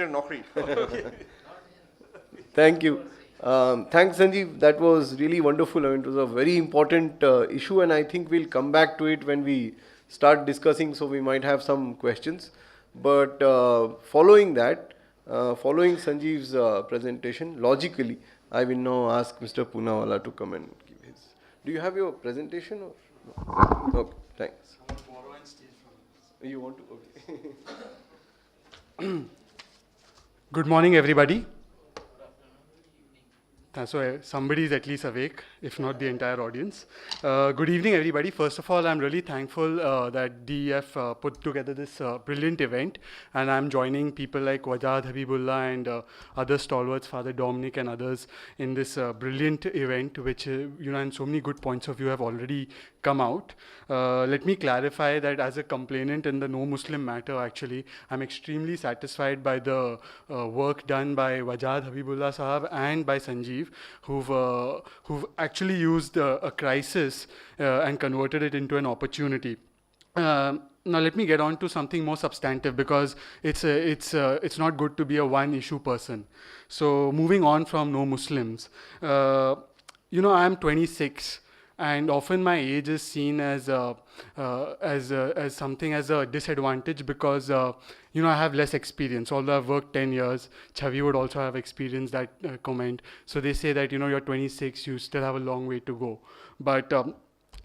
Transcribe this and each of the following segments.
Naukri. Thank you. Thanks, Sanjeev. That was really wonderful. I mean, it was a very important issue, and I think we'll come back to it when we start discussing. So we might have some questions. But following that, following Sanjeev's presentation, logically, I will now ask Mr. Poonawalla to come and give his. Do you have your presentation or no? Okay, thanks. I want to borrow and steal from You want to? Okay. Good morning, everybody. So somebody is at least awake, if not the entire audience. Good evening, everybody. First of all, I'm really thankful that DEF put together this brilliant event, and I'm joining people like Wajad Habibullah and other stalwarts, Father Dominic and others, in this brilliant event, which, and so many good points of view have already come out. Let me clarify that as a complainant in the no Muslim matter, actually, I'm extremely satisfied by the work done by Wajad Habibullah Sahab and by Sanjeev, who've actually used a crisis and converted it into an opportunity. Now let me get on to something more substantive, because it's not good to be a one-issue person. So moving on from no Muslims, I'm 26. And often my age is seen as something as a disadvantage, because I have less experience. Although I've worked 10 years, Chavi would also have experienced that comment. So they say that you're 26, you still have a long way to go. But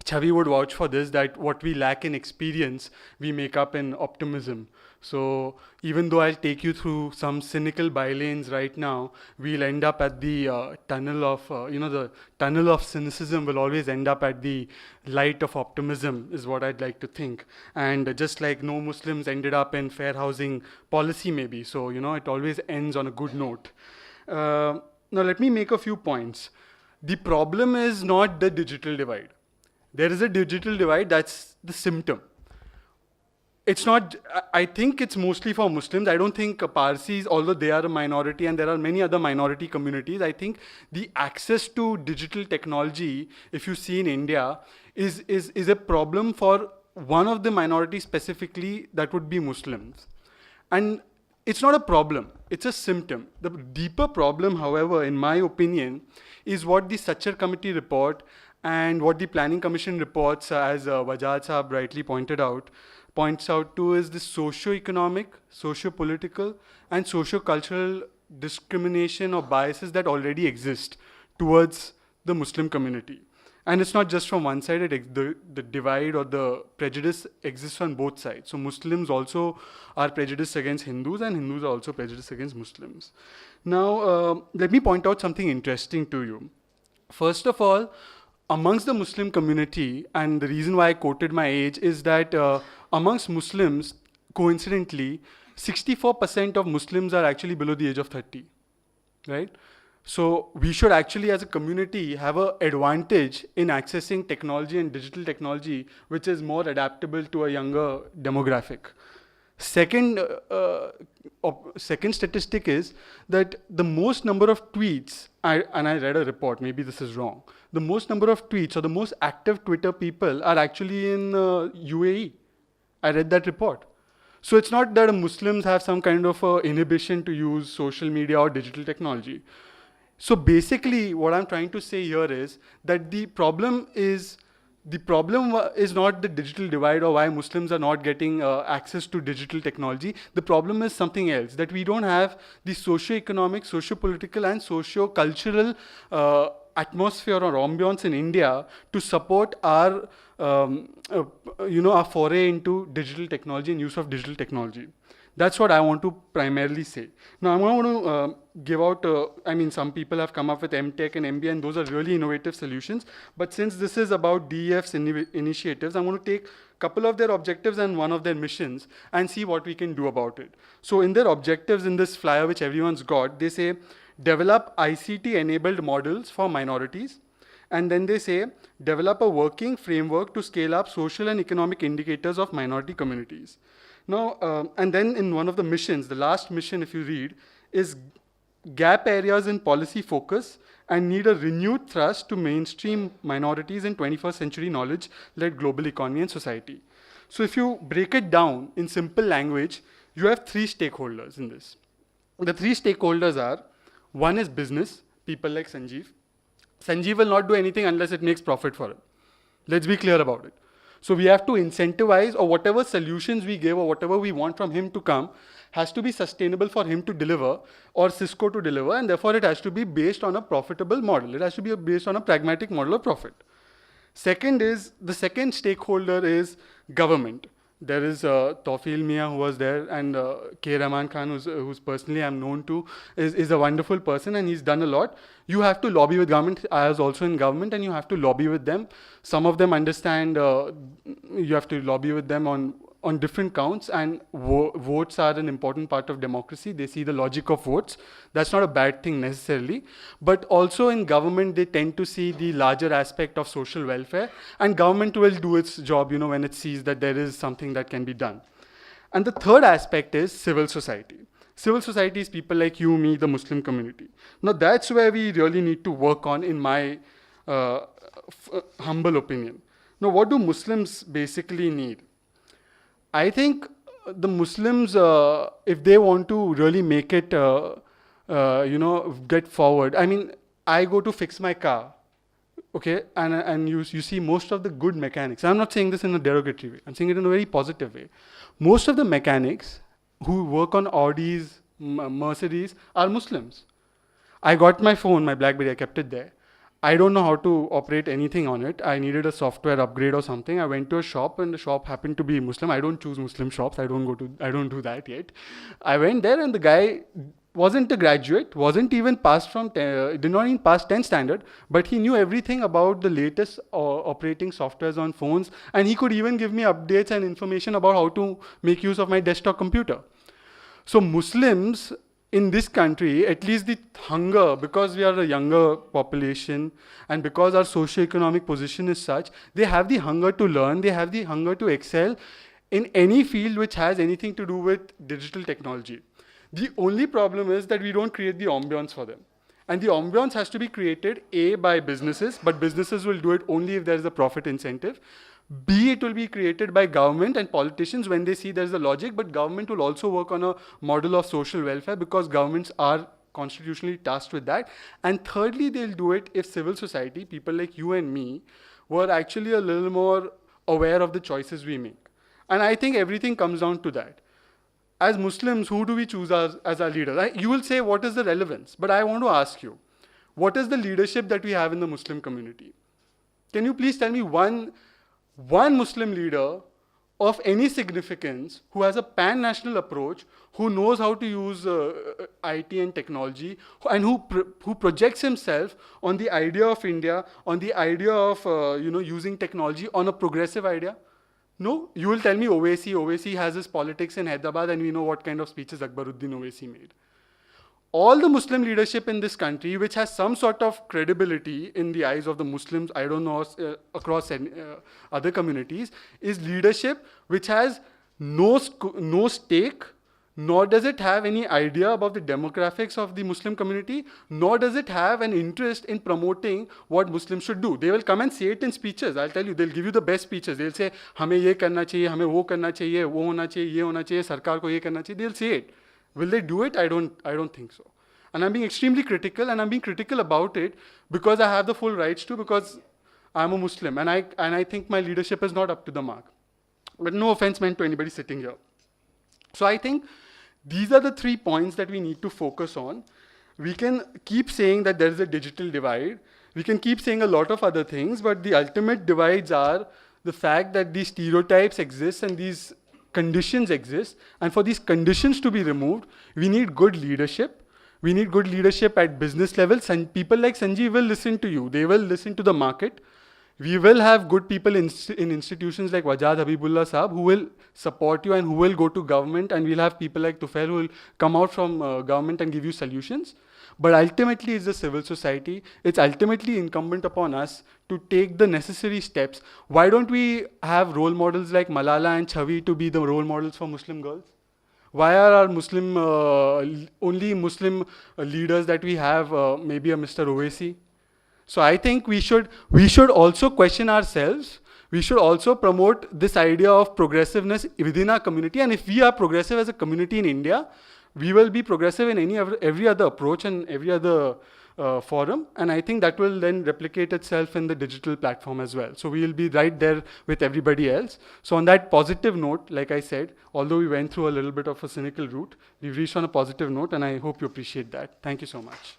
Chavi would vouch for this, that what we lack in experience, we make up in optimism. So even though I'll take you through some cynical bylanes right now, we'll end up at the tunnel of, the tunnel of cynicism will always end up at the light of optimism, is what I'd like to think. And just like no Muslims ended up in fair housing policy maybe. So, it always ends on a good note. Now let me make a few points. The problem is not the digital divide. There is a digital divide, that's the symptom. It's not, I think it's mostly for Muslims. I don't think Parsis, although they are a minority and there are many other minority communities, I think the access to digital technology, if you see in India, is a problem for one of the minorities specifically, that would be Muslims. And it's not a problem, it's a symptom. The deeper problem, however, in my opinion, is what the Sachar Committee report and what the Planning Commission reports, as Wajad Saab rightly points out to, is the socio-economic, socio-political, and socio-cultural discrimination or biases that already exist towards the Muslim community. And it's not just from one side, the divide or the prejudice exists on both sides. So Muslims also are prejudiced against Hindus, and Hindus are also prejudiced against Muslims. Now, let me point out something interesting to you. First of all, amongst the Muslim community, and the reason why I quoted my age is that amongst Muslims, coincidentally, 64% of Muslims are actually below the age of 30, right? So we should actually, as a community, have an advantage in accessing technology and digital technology, which is more adaptable to a younger demographic. Second statistic is that the most number of tweets, and I read a report, maybe this is wrong, the most number of tweets or the most active Twitter people are actually in UAE. I read that report. So it's not that Muslims have some kind of inhibition to use social media or digital technology. So basically, what I'm trying to say here is that the problem is not the digital divide or why Muslims are not getting access to digital technology. The problem is something else, that we don't have the socio-economic, socio-political, and socio-cultural atmosphere or ambience in India to support our foray into digital technology and use of digital technology. That's what I want to primarily say. Now, I want to give out, some people have come up with MTech and MBA, and those are really innovative solutions. But since this is about DEF's initiatives, I want to take a couple of their objectives and one of their missions and see what we can do about it. So in their objectives in this flyer, which everyone's got, they say, develop ICT-enabled models for minorities. And then they say, develop a working framework to scale up social and economic indicators of minority communities. Now, and then in one of the missions, the last mission, if you read, is gap areas in policy focus and need a renewed thrust to mainstream minorities in 21st century knowledge-led global economy and society. So if you break it down in simple language, you have three stakeholders in this. The three stakeholders are, one is business, people like Sanjeev. Sanjeev will not do anything unless it makes profit for him. Let's be clear about it. So we have to incentivize, or whatever solutions we give or whatever we want from him to come has to be sustainable for him to deliver or Cisco to deliver, and therefore it has to be based on a profitable model. It has to be based on a pragmatic model of profit. Second is, the second stakeholder is government. There is Tawfil Mia who was there, and K. Rahman Khan, who's personally I'm known to, is a wonderful person, and he's done a lot. You have to lobby with government. I was also in government, and you have to lobby with them. Some of them understand you have to lobby with them on different counts, and votes are an important part of democracy. They see the logic of votes. That's not a bad thing necessarily. But also in government, they tend to see the larger aspect of social welfare, and government will do its job, when it sees that there is something that can be done. And the third aspect is civil society. Civil society is people like you, me, the Muslim community. Now that's where we really need to work on, in my humble opinion. Now, what do Muslims basically need? I think the Muslims, if they want to really make it, get forward. I mean, I go to fix my car, okay, and you see most of the good mechanics. I'm not saying this in a derogatory way. I'm saying it in a very positive way. Most of the mechanics who work on Audis, Mercedes are Muslims. I got my phone, my BlackBerry, I kept it there. I don't know how to operate anything on it. I needed a software upgrade or something. I went to a shop, and the shop happened to be Muslim. I don't choose Muslim shops. I don't do that yet. I went there, and the guy wasn't a graduate, wasn't even passed did not even pass 10 standard, but he knew everything about the latest operating softwares on phones, and he could even give me updates and information about how to make use of my desktop computer. So Muslims in this country, at least the hunger, because we are a younger population and because our socio-economic position is such, they have the hunger to learn, they have the hunger to excel in any field which has anything to do with digital technology. The only problem is that we don't create the ambience for them. And the ambience has to be created, A, by businesses, but businesses will do it only if there is a profit incentive. B, it will be created by government and politicians when they see there's a logic, but government will also work on a model of social welfare because governments are constitutionally tasked with that. And thirdly, they'll do it if civil society, people like you and me, were actually a little more aware of the choices we make. And I think everything comes down to that. As Muslims, who do we choose as our leaders? You will say, what is the relevance? But I want to ask you, what is the leadership that we have in the Muslim community? Can you please tell me one Muslim leader of any significance who has a pan-national approach, who knows how to use IT and technology, and who projects himself on the idea of India, on the idea of using technology, on a progressive idea? No, you will tell me Owaisi. Owaisi has his politics in Hyderabad, and we know what kind of speeches Akbaruddin Owaisi made. All the Muslim leadership in this country, which has some sort of credibility in the eyes of the Muslims, I don't know, across other communities, is leadership which has no stake, nor does it have any idea about the demographics of the Muslim community, nor does it have an interest in promoting what Muslims should do. They will come and say it in speeches. I'll tell you, they'll give you the best speeches. They'll say, हमें ये करना चाहिए, हमें वो करना चाहिए, वो होना चाहिए, ये होना चाहिए, सरकार को ये करना चाहिए. They'll say it. Will they do it? I don't think so. And I'm being extremely critical, and I'm being critical about it because I have the full rights to, because I'm a Muslim, and I think my leadership is not up to the mark. But no offense meant to anybody sitting here. So I think these are the 3 points that we need to focus on. We can keep saying that there is a digital divide. We can keep saying a lot of other things, but the ultimate divides are the fact that these stereotypes exist and these conditions exist. And for these conditions to be removed, we need good leadership. We need good leadership at business levels, and people like Sanjeev will listen to you. They will listen to the market. We will have good people in institutions like Wajad Habibullah Saab who will support you and who will go to government, and we'll have people like Tufail who will come out from government and give you solutions. But ultimately, it's the civil society. It's ultimately incumbent upon us to take the necessary steps. Why don't we have role models like Malala and Chavi to be the role models for Muslim girls? Why are our only Muslim leaders that we have maybe a Mr. Owaisi? So I think we should also question ourselves. We should also promote this idea of progressiveness within our community. And if we are progressive as a community in India, we will be progressive in every other approach and every other forum, and I think that will then replicate itself in the digital platform as well. So we will be right there with everybody else. So on that positive note, like I said, although we went through a little bit of a cynical route, we've reached on a positive note, and I hope you appreciate that. Thank you so much.